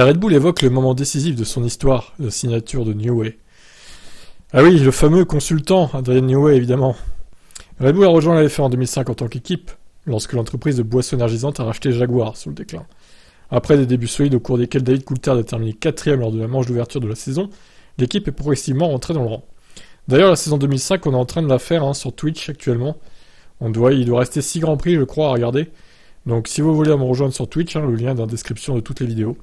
Red Bull évoque le moment décisif de son histoire, la signature de Newey. Ah oui, le fameux consultant, Adrian Newey évidemment. Red Bull a rejoint la F1 en 2005 en tant qu'équipe, lorsque l'entreprise de boissons énergisantes a racheté Jaguar sur le déclin. Après des débuts solides au cours desquels David Coulthard a terminé 4ème lors de la manche d'ouverture de la saison, l'équipe est progressivement rentrée dans le rang. D'ailleurs, la saison 2005, on est en train de la faire sur Twitch actuellement. Il doit rester 6 Grands Prix, je crois, à regarder. Donc si vous voulez me rejoindre sur Twitch, le lien est dans la description de toutes les vidéos.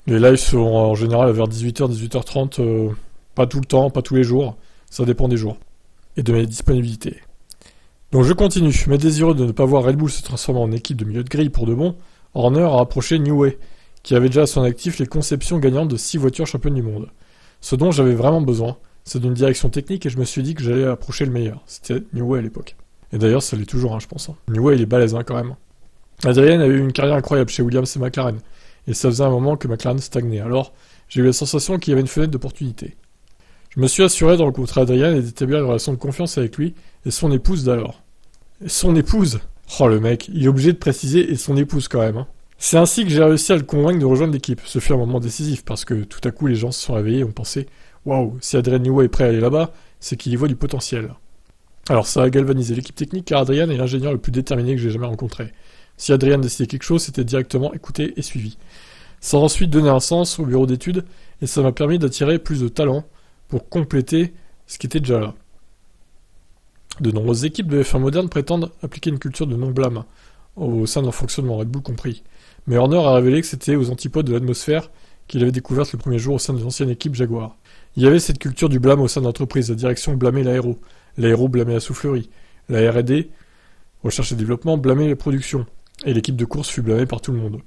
Les lives seront en général vers 18h, 18h30, pas tout le temps, pas tous les jours, ça dépend des jours et de mes disponibilités. Donc je continue, mais désireux de ne pas voir Red Bull se transformer en équipe de milieu de grille pour de bon, Horner a approché Newey, qui avait déjà à son actif les conceptions gagnantes de 6 voitures championnes du monde. Ce dont j'avais vraiment besoin, c'est d'une direction technique et je me suis dit que j'allais approcher le meilleur. C'était Newey à l'époque. Et d'ailleurs, ça l'est toujours, je pense. Newey, il est balèze quand même. Adrian avait eu une carrière incroyable chez Williams et McLaren, et ça faisait un moment que McLaren stagnait. Alors, j'ai eu la sensation qu'il y avait une fenêtre d'opportunité. Je me suis assuré de rencontrer Adrian et d'établir une relation de confiance avec lui et son épouse d'alors. Et son épouse ? Oh le mec, il est obligé de préciser et son épouse quand même. C'est ainsi que j'ai réussi à le convaincre de rejoindre l'équipe. Ce fut un moment décisif parce que tout à coup les gens se sont réveillés et ont pensé « Waouh, si Adrian Newey est prêt à aller là-bas, c'est qu'il y voit du potentiel. » Alors ça a galvanisé l'équipe technique car Adrian est l'ingénieur le plus déterminé que j'ai jamais rencontré. Si Adrian décidait quelque chose, c'était directement écouté et suivi. Ça a ensuite donné un sens au bureau d'études et ça m'a permis d'attirer plus de talents pour compléter ce qui était déjà là. De nombreuses équipes de F1 modernes prétendent appliquer une culture de non-blâme au sein de leur fonctionnement, Red Bull compris. Mais Horner a révélé que c'était aux antipodes de l'atmosphère qu'il avait découverte le premier jour au sein de l'ancienne équipe Jaguar. Il y avait cette culture du blâme au sein de l'entreprise, la direction blâmait l'aéro blâmait la soufflerie, la R&D, recherche et développement, blâmait les productions, et l'équipe de course fut blâmée par tout le monde.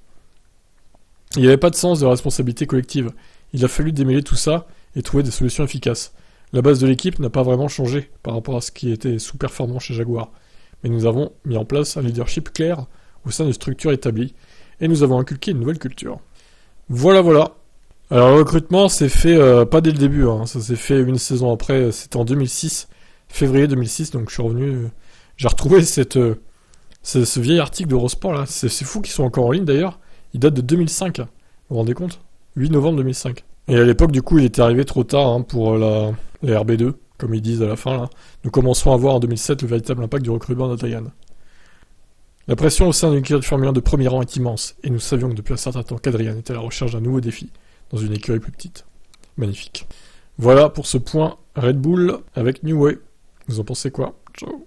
Il n'y avait pas de sens de la responsabilité collective, il a fallu démêler tout ça et trouver des solutions efficaces. La base de l'équipe n'a pas vraiment changé par rapport à ce qui était sous-performant chez Jaguar, mais nous avons mis en place un leadership clair au sein de structures établies, et nous avons inculqué une nouvelle culture. Voilà. Alors le recrutement s'est fait pas dès le début, ça s'est fait une saison après, c'était en 2006, février 2006, donc je suis revenu, j'ai retrouvé ce vieil article d'Eurosport là, c'est fou qu'ils sont encore en ligne d'ailleurs, il date de 2005, vous vous rendez compte ? 8 novembre 2005. Et à l'époque, du coup, il était arrivé trop tard pour la RB2, comme ils disent à la fin. Là. Nous commencerons à voir en 2007 le véritable impact du recrutement d'Adrian. La pression au sein d'une écurie de Formule 1 de premier rang est immense, et nous savions que depuis un certain temps qu'Adrian était à la recherche d'un nouveau défi, dans une écurie plus petite. Magnifique. Voilà pour ce point Red Bull avec Newey. Vous en pensez quoi ? Ciao.